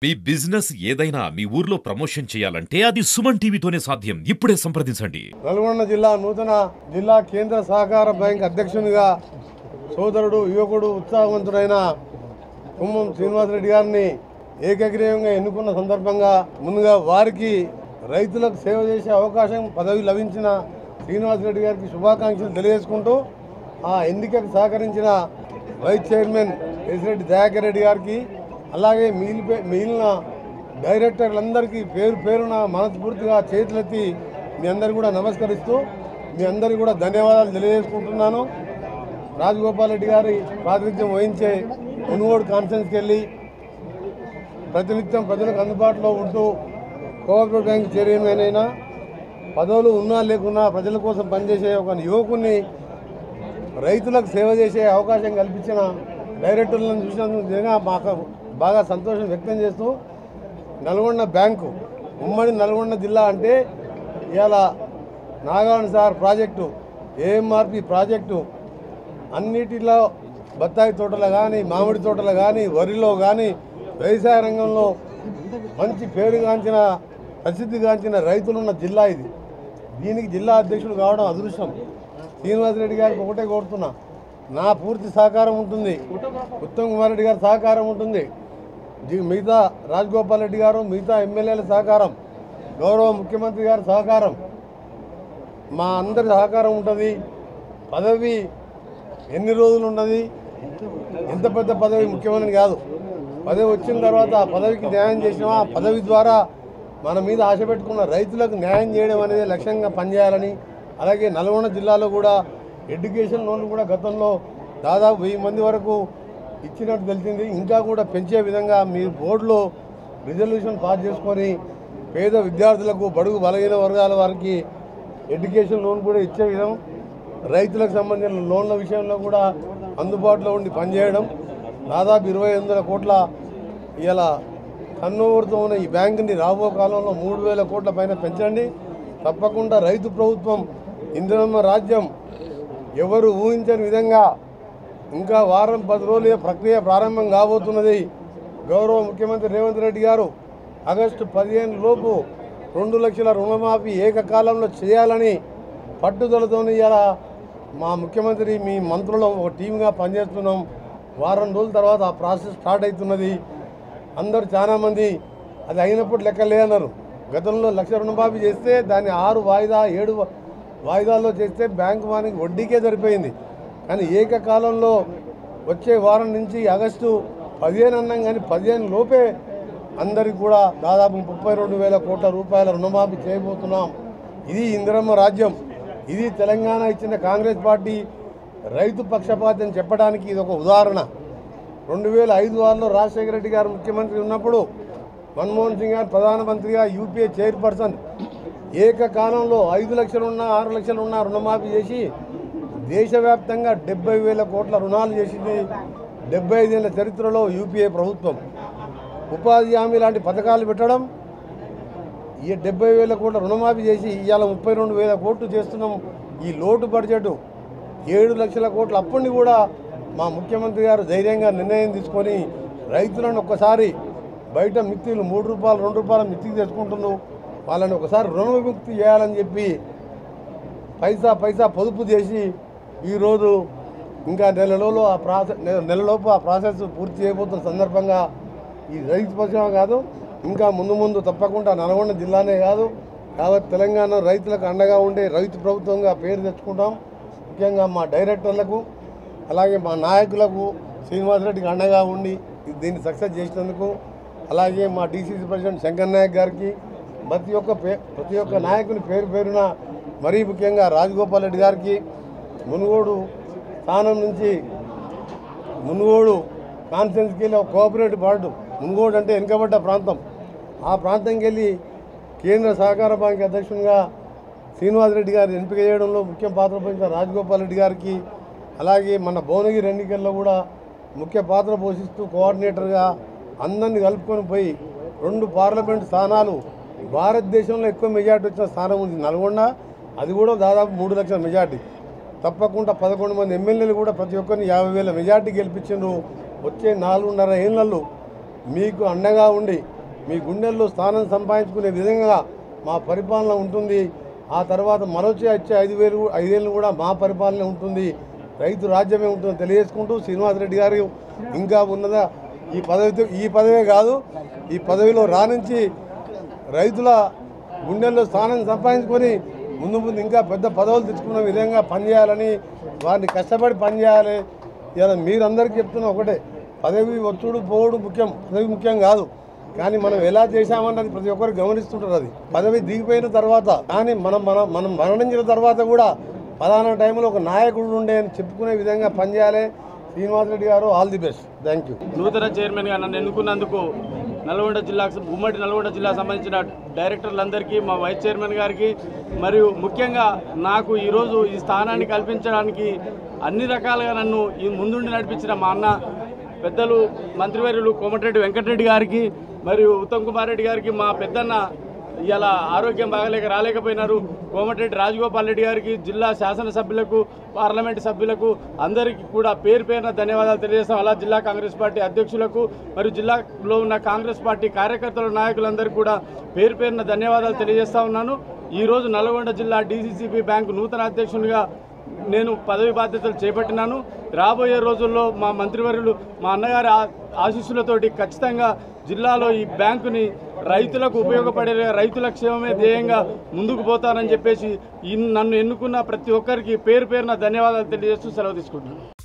మీ business ఏదైనా మీ ఊర్లో promotion చేయాలంటే అది సుమన్ టీవీతోనే సాధ్యం. ఇప్పుడే సంప్రదించండి. నల్గొండ జిల్లా నూతన జిల్లా కేంద్ర సహకార బ్యాంక్ అధ్యక్షునిగా సోదరుడు యువకుడు ఉత్సాహవంతుడైన కుమ్మం శ్రీనివాసరెడ్డి గారిని ఏకగ్రీవంగా ఎన్నుకున్న సందర్భంగా ముందుగా వారికి రైతులకు సేవ చేసే అవకాశం పదవి లభించిన శ్రీనివాసరెడ్డి గారికి శుభాకాంక్షలు తెలియజేసుకుంటూ ఆ ఎన్నికకు సహకరించిన వైస్ చైర్మన్ ఎసిరెడ్డి దయాకర్ రెడ్డి గారికి అలాగే మిగిలిన డైరెక్టర్లందరికీ పేరు పేరున మనస్ఫూర్తిగా చేతులెత్తి మీ అందరికీ కూడా నమస్కరిస్తూ మీ అందరికీ కూడా ధన్యవాదాలు తెలియజేసుకుంటున్నాను. రాజగోపాల్ రెడ్డి గారి ప్రాతినిధ్యం వహించే మునుగోడు కాన్ఫరెన్స్కి వెళ్ళి ప్రతినిత్యం ప్రజలకు అందుబాటులో ఉంటూ కోఆపరేటివ్ బ్యాంక్ చైర్మన్ అయినా పదవులు ఉన్నా లేకున్నా ప్రజల కోసం పనిచేసే ఒక యువకుని రైతులకు సేవ చేసే అవకాశం కల్పించిన డైరెక్టర్లను చూసినందుకు నిజంగా మాకు బాగా సంతోషం వ్యక్తం చేస్తూ నల్గొండ బ్యాంకు ఉమ్మడి నల్గొండ జిల్లా అంటే ఇవాళ Nagarjuna sir project AMRP project అన్నిటిలో బత్తాయి తోటలు కానీ మామిడి తోటలు కానీ వరిలో కానీ వ్యవసాయ రంగంలో మంచి పేరుగాంచిన ప్రసిద్ధిగాంచిన రైతులున్న జిల్లా ఇది. దీనికి జిల్లా అధ్యక్షుడు కావడం అదృష్టం. శ్రీనివాసరెడ్డి గారికి ఒకటే కోరుతున్నా, నా పూర్తి సహకారం ఉంటుంది, ఉత్తమ్ కుమార్ రెడ్డి గారి సహకారం ఉంటుంది, మిగతా రాజగోపాల్ రెడ్డి గారు మిగతా ఎమ్మెల్యేల సహకారం, గౌరవ ముఖ్యమంత్రి గారి సహకారం, మా అందరి సహకారం ఉంటుంది. పదవి ఎన్ని రోజులు ఉన్నది, ఎంత పెద్ద పదవి ముఖ్యమని కాదు, పదవి వచ్చిన తర్వాత ఆ పదవికి న్యాయం చేసినామా, ఆ పదవి ద్వారా మన మీద ఆశ పెట్టుకున్న రైతులకు న్యాయం చేయడం అనేది లక్ష్యంగా పనిచేయాలని, అలాగే నల్గొండ జిల్లాలో కూడా ఎడ్యుకేషన్ లోన్లు కూడా గతంలో దాదాపు 1000 మంది వరకు ఇచ్చినట్టు తెలిసింది. ఇంకా కూడా పెంచే విధంగా మీ బోర్డులో రిజల్యూషన్ పాస్ చేసుకొని పేద విద్యార్థులకు బడుగు బలహీన వర్గాల వారికి ఎడ్యుకేషన్ లోన్ కూడా ఇచ్చే విధం, రైతులకు సంబంధించిన లోన్ల విషయంలో కూడా అందుబాటులో ఉండి పనిచేయడం, దాదాపు 2800 కోట్ల ఇలా టర్నోవర్తో ఉన్న ఈ బ్యాంకుని రాబో కాలంలో 3000 కోట్ల పైన పెంచండి. తప్పకుండా రైతు ప్రభుత్వం ఇందిరమ్మ రాజ్యం ఎవరు ఊహించని విధంగా ఇంకా వారం 10 రోజుల ప్రక్రియ ప్రారంభం కాబోతున్నది. గౌరవ ముఖ్యమంత్రి రేవంత్ రెడ్డి గారు ఆగస్టు 15 లోపు 2 లక్షల రుణమాఫీ ఏకకాలంలో చేయాలని పట్టుదలతో ఇలా మా ముఖ్యమంత్రి మీ మంత్రులు ఒక టీమ్గా పనిచేస్తున్నాం. వారం రోజుల తర్వాత ఆ ప్రాసెస్ స్టార్ట్ అవుతున్నది. అందరూ చాలామంది అది అయినప్పుడు లెక్క లేదన్నారు. గతంలో 1 లక్ష రుణమాఫీ చేస్తే దాన్ని 6 వాయిదా 7 వాయిదాల్లో చేస్తే బ్యాంకు వానికి వడ్డీకే సరిపోయింది. కానీ ఏకకాలంలో వచ్చే వారం నుంచి ఆగస్టు 15 అన్నాం, కానీ 15 లోపే అందరికి కూడా దాదాపు 32,000 కోట్ల రూపాయల రుణమాఫీ చేయబోతున్నాం. ఇది ఇందిరమ్మ రాజ్యం. ఇది తెలంగాణ ఇచ్చిన కాంగ్రెస్ పార్టీ రైతు పక్షపాతి అని చెప్పడానికి ఇది ఒక ఉదాహరణ. 2005 రాజశేఖర రెడ్డి గారు ముఖ్యమంత్రి ఉన్నప్పుడు మన్మోహన్ సింగ్ గారు ప్రధానమంత్రిగా యూపీఏ చైర్పర్సన్ ఏకకాలంలో 5 లక్షలున్నా 6 లక్షలున్నా రుణమాఫీ చేసి దేశవ్యాప్తంగా 70,000 కోట్ల రుణాలు చేసింది 75 ఏళ్ల చరిత్రలో యూపీఏ ప్రభుత్వం. ఉపాధి హామీ లాంటి పథకాలు పెట్టడం, ఈ 70,000 కోట్ల రుణమాఫీ చేసి ఇవాళ 32,000 కోట్లు చేస్తున్నాం. ఈ లోటు బడ్జెట్ 7 లక్షల కోట్ల అప్పుని కూడా మా ముఖ్యమంత్రి గారు ధైర్యంగా నిర్ణయం తీసుకొని రైతులను ఒక్కసారి బయట మిత్తిలు 3 రూపాయలు 2 రూపాయల మిత్తికి తెచ్చుకుంటున్నారు, వాళ్ళని ఒకసారి రుణ విముక్తి చేయాలని చెప్పి పైసా పొదుపు చేసి ఈరోజు ఇంకా నెలలోపు ఆ ప్రాసెస్ పూర్తి చేయబోతున్న సందర్భంగా ఈ రైతు పక్షం కాదు, ఇంకా ముందు తప్పకుండా నల్గొండ జిల్లానే కాదు యావత్ తెలంగాణ రైతులకు అండగా ఉండే రైతు ప్రభుత్వంగా పేరు తెచ్చుకుంటాం. ముఖ్యంగా మా డైరెక్టర్లకు అలాగే మా నాయకులకు శ్రీనివాసరెడ్డికి అండగా ఉండి దీన్ని సక్సెస్ చేసినందుకు, అలాగే మా డీసీసీ ప్రెసిడెంట్ శంకర్ నాయక్ గారికి, ప్రతి ఒక్క నాయకుని పేరు పేరున మరీ ముఖ్యంగా రాజగోపాల్ రెడ్డి గారికి, మునుగోడు స్థానం నుంచి మునుగోడు కాన్ఫరెన్స్కి వెళ్ళి ఒక కోఆపరేటివ్ పార్టు, మునుగోడు అంటే వెనుకబడ్డ ప్రాంతం, ఆ ప్రాంతంకి వెళ్ళి కేంద్ర సహకార బ్యాంక్ అధ్యక్షునిగా శ్రీనివాసరెడ్డి గారు ఎంపిక చేయడంలో ముఖ్య పాత్ర పోషించిన రాజగోపాల్ రెడ్డి గారికి, అలాగే మన భువనగిరి ఎన్నికల్లో కూడా ముఖ్య పాత్ర పోషిస్తూ కోఆర్డినేటర్గా అందరినీ కలుపుకొని పోయి 2 పార్లమెంట్ స్థానాలు, భారతదేశంలో ఎక్కువ మెజార్టీ వచ్చిన స్థానం ఉంది నల్గొండ, అది కూడా దాదాపు 3 లక్షల మెజార్టీ. తప్పకుండా 11 మంది ఎమ్మెల్యేలు కూడా ప్రతి ఒక్కరిని 50,000 మెజార్టీ గెలిపించిండ్రు. వచ్చే 4.5 ఏళ్లలో మీకు అండగా ఉండి మీ గుండెల్లో స్థానం సంపాదించుకునే విధంగా మా పరిపాలన ఉంటుంది. ఆ తర్వాత మరొచ్చే వచ్చే 5 ఏళ్ళు కూడా మా పరిపాలన ఉంటుంది, రైతు రాజ్యమే ఉంటుందని తెలియజేసుకుంటూ శ్రీనివాసరెడ్డి గారు ఇంకా ఉన్నదా ఈ పదవే కాదు, ఈ పదవిలో రాణించి రైతుల గుండెల్లో స్థానం సంపాదించుకొని ముందు ఇంకా పెద్ద పదవులు తెచ్చుకున్న విధంగా పనిచేయాలని, వారిని కష్టపడి పనిచేయాలి. ఇలా మీరందరికీ చెప్తున్నా ఒకటే, పదవి వచ్చుడు పోవడం ముఖ్యం, పదవి ముఖ్యం కాదు. కానీ మనం ఎలా చేశామన్నది ప్రతి ఒక్కరు గమనిస్తుంటారు. అది పదవి దిగిపోయిన తర్వాత కానీ మనం మరణించిన తర్వాత కూడా పలానా టైంలో ఒక నాయకుడు ఉండే అని చెప్పుకునే విధంగా పనిచేయాలి. శ్రీనివాసరెడ్డి గారు all the best. Thank you. నూతన చైర్మన్గా నన్ను ఎన్నుకున్నందుకు నల్గొండ జిల్లాకు ఉమ్మడి నల్గొండ జిల్లా సంబంధించిన డైరెక్టర్లందరికీ, మా వైస్ చైర్మన్ గారికి, మరియు ముఖ్యంగా నాకు ఈరోజు ఈ స్థానాన్ని కల్పించడానికి అన్ని రకాలుగా నన్ను ఈ ముందుండి నడిపించిన మా అన్న పెద్దలు మంత్రివర్యులు కోమటిరెడ్డి వెంకటరెడ్డి గారికి మరియు ఉత్తమ్ కుమార్ రెడ్డి గారికి, మా పెద్దన్న ఇలా ఆరోగ్యం బాగలేక రాలేకపోయినారు కోమటిరెడ్డి రాజగోపాల్ రెడ్డి గారికి, జిల్లా శాసనసభ్యులకు, పార్లమెంటు సభ్యులకు అందరికీ కూడా పేరు పేరున ధన్యవాదాలు తెలియజేస్తాం. అలా జిల్లా కాంగ్రెస్ పార్టీ అధ్యక్షులకు మరియు జిల్లాలో ఉన్న కాంగ్రెస్ పార్టీ కార్యకర్తల నాయకులందరికీ కూడా పేరు పేరున ధన్యవాదాలు తెలియజేస్తా ఉన్నాను. ఈరోజు నల్గొండ జిల్లా DCCB బ్యాంకు నూతన అధ్యక్షునిగా నేను పదవి బాధ్యతలు చేపట్టినాను. రాబోయే రోజుల్లో మా మంత్రివర్యులు, మా అన్నగారి ఆశీస్సులతోటి ఖచ్చితంగా జిల్లాలో ఈ బ్యాంకుని రైతులకు ఉపయోగపడే, రైతుల క్షేమమే ధ్యేయంగా ముందుకు పోతానని చెప్పేసి నన్ను ఎన్నుకున్న ప్రతి ఒక్కరికి పేరు పేరున ధన్యవాదాలు తెలియజేస్తూ సెలవు తీసుకుంటున్నాను.